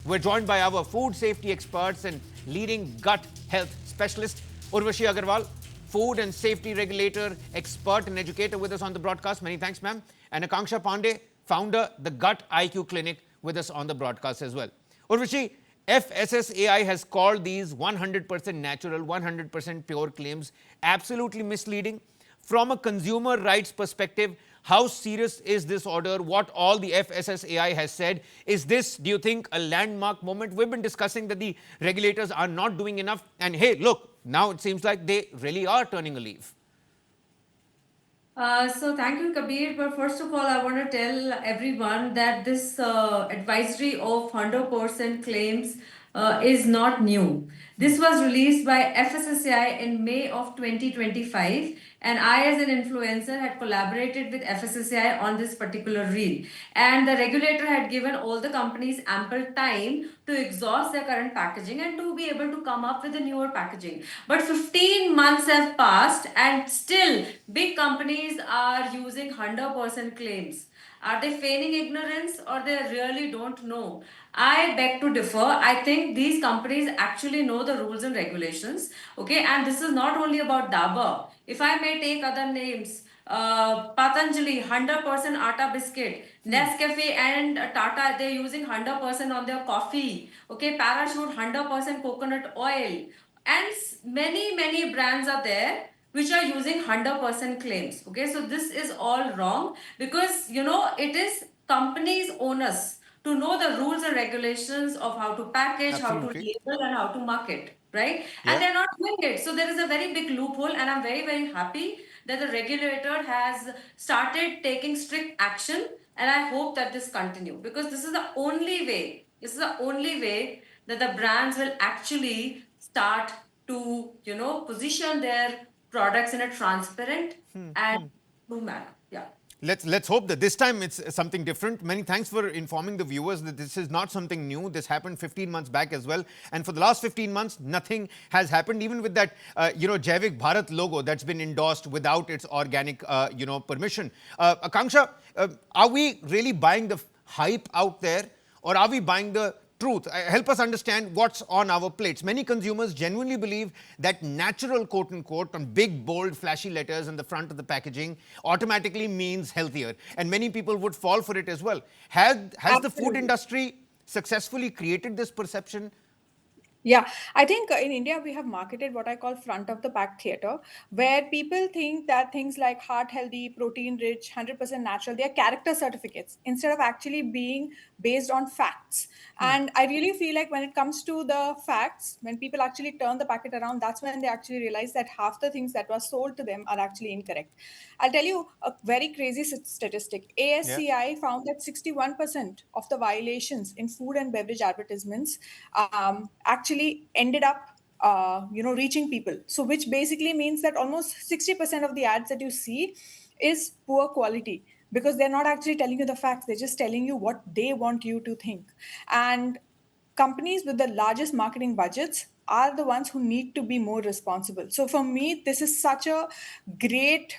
We're joined by our food safety experts and leading gut health specialist, Urvashi Agarwal, food and safety regulator, expert and educator with us on the broadcast. Many thanks, ma'am. And Akanksha Pandey, founder, the Gut IQ Clinic, with us on the broadcast as well. Urvashi, FSSAI has called these 100% natural, 100% pure claims absolutely misleading. From a consumer rights perspective, how serious is this order? What all the FSSAI has said? Is this, do you think, a landmark moment? We've been discussing that the regulators are not doing enough. And hey, look, now it seems like they really are turning a leaf. So thank you, Kabir. But first of all, I want to tell everyone that this advisory of 100% claims is not new. This was released by FSSAI in May of 2025, and I, as an influencer, had collaborated with FSSAI on this particular reel. And the regulator had given all the companies ample time to exhaust their current packaging and to be able to come up with a newer packaging. But 15 months have passed, and still big companies are using 100% claims. Are they feigning ignorance or they really don't know? I beg to differ. I think these companies actually know the rules and regulations. Okay, and this is not only about Dabur. If I may take other names, Patanjali 100% atta biscuit, Nescafe and Tata, they're using 100% on their coffee. Okay, Parachute 100% coconut oil, and many brands are there which are using 100% claims. Okay, so this is all wrong, because it is companies onus to know the rules and regulations of how to package, how to Absolutely. label, and how to market, right? And Yeah. they're not doing it. So there is a very big loophole, and I'm very happy that the regulator has started taking strict action, and I hope that this continue, because this is the only way. This is the only way that the brands will actually start to position their products in a transparent and true manner. Yeah. Let's hope that this time it's something different. Many thanks for informing the viewers that this is not something new. This happened 15 months back as well, and for the last 15 months, nothing has happened. Even with that, Jaivik Bharat logo that's been endorsed without its organic, permission. Akanksha, are we really buying the hype out there, or are we buying the truth? Help us understand what's on our plates. Many consumers genuinely believe that natural, quote unquote, on big, bold, flashy letters on the front of the packaging automatically means healthier. And many people would fall for it as well. Has the food Absolutely. industry successfully created this perception? Yeah, I think in India we have marketed what I call front of the pack theater, where people think that things like heart healthy, protein rich, 100% natural, they are character certificates instead of actually being based on facts. And I really feel like when it comes to the facts, when people actually turn the packet around, that's when they actually realize that half the things that were sold to them are actually incorrect. I'll tell you a very crazy statistic. Yeah. ASCI found that 61% of the violations in food and beverage advertisements actually ended up reaching people, so which basically means that almost 60% of the ads that you see is poor quality, because they're not actually telling you the facts, they're just telling you what they want you to think. And companies with the largest marketing budgets are the ones who need to be more responsible. So for me, this is such a great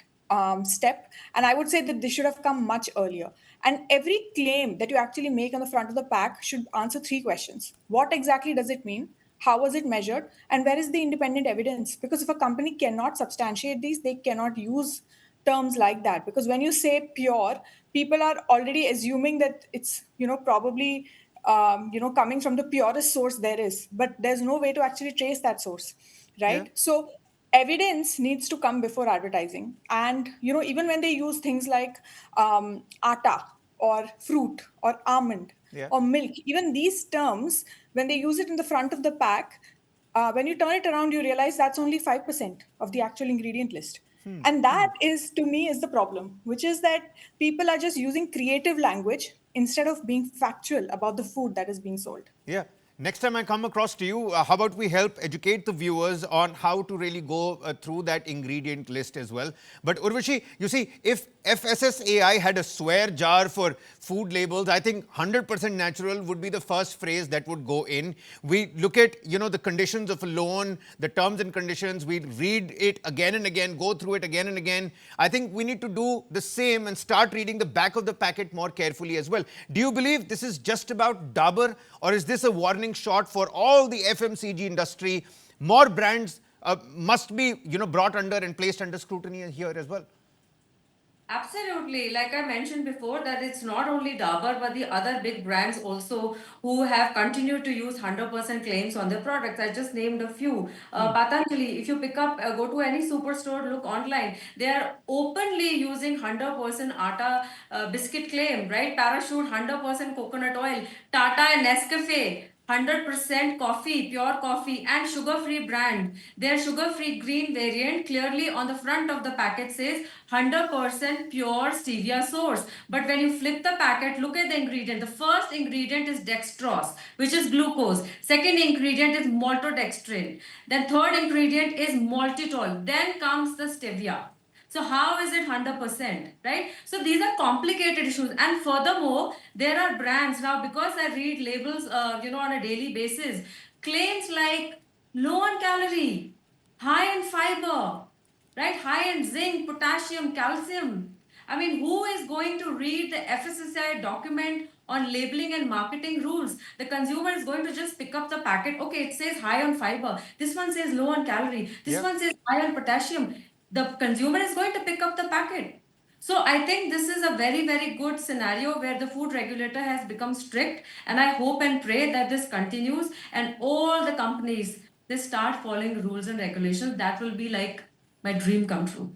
step, and I would say that this should have come much earlier. And every claim that you actually make on the front of the pack should answer three questions: what exactly does it mean, how was it measured, and where is the independent evidence? Because if a company cannot substantiate these, they cannot use terms like that, because when you say pure, people are already assuming that it's probably coming from the purest source there is, but there's no way to actually trace that source, Yeah. right? So evidence needs to come before advertising. And even when they use things like atta or fruit or almond Yeah. or milk, even these terms, when they use it in the front of the pack, when you turn it around, you realize that's only 5% of the actual ingredient list. And that is, to me, is the problem, which is that people are just using creative language instead of being factual about the food that is being sold. Yeah. Next time I come across to you, how about we help educate the viewers on how to really go through that ingredient list as well. But Urvashi, you see, if FSSAI had a swear jar for food labels, I think 100% natural would be the first phrase that would go in. We look at, the conditions of a loan, the terms and conditions, we read it again and again, go through it again and again. I think we need to do the same and start reading the back of the packet more carefully as well. Do you believe this is just about Dabur, or is this a warning shot for all the FMCG industry? More brands must be, brought under and placed under scrutiny here as well. Absolutely. Like I mentioned before, that it's not only Dabur, but the other big brands also who have continued to use 100% claims on their products. I just named a few. Patanjali, if you pick up, go to any superstore, look online, they are openly using 100% atta biscuit claim, right? Parachute, 100% coconut oil. Tata and Nescafe, 100% coffee, pure coffee, and sugar-free brand. Their sugar-free green variant clearly on the front of the packet says 100% pure stevia source. But when you flip the packet, look at the ingredient. The first ingredient is dextrose, which is glucose. Second ingredient is maltodextrin. Then third ingredient is maltitol. Then comes the stevia. So how is it 100%, right? So these are complicated issues. And furthermore, there are brands now, because I read labels, on a daily basis, claims like low on calorie, high in fiber, right? High in zinc, potassium, calcium. I mean, who is going to read the FSSAI document on labeling and marketing rules? The consumer is going to just pick up the packet. Okay, it says high on fiber. This one says low on calorie. This one says high on potassium. The consumer is going to pick up the packet. So I think this is a very, very good scenario where the food regulator has become strict, and I hope and pray that this continues and all the companies, they start following rules and regulations. That will be like my dream come true.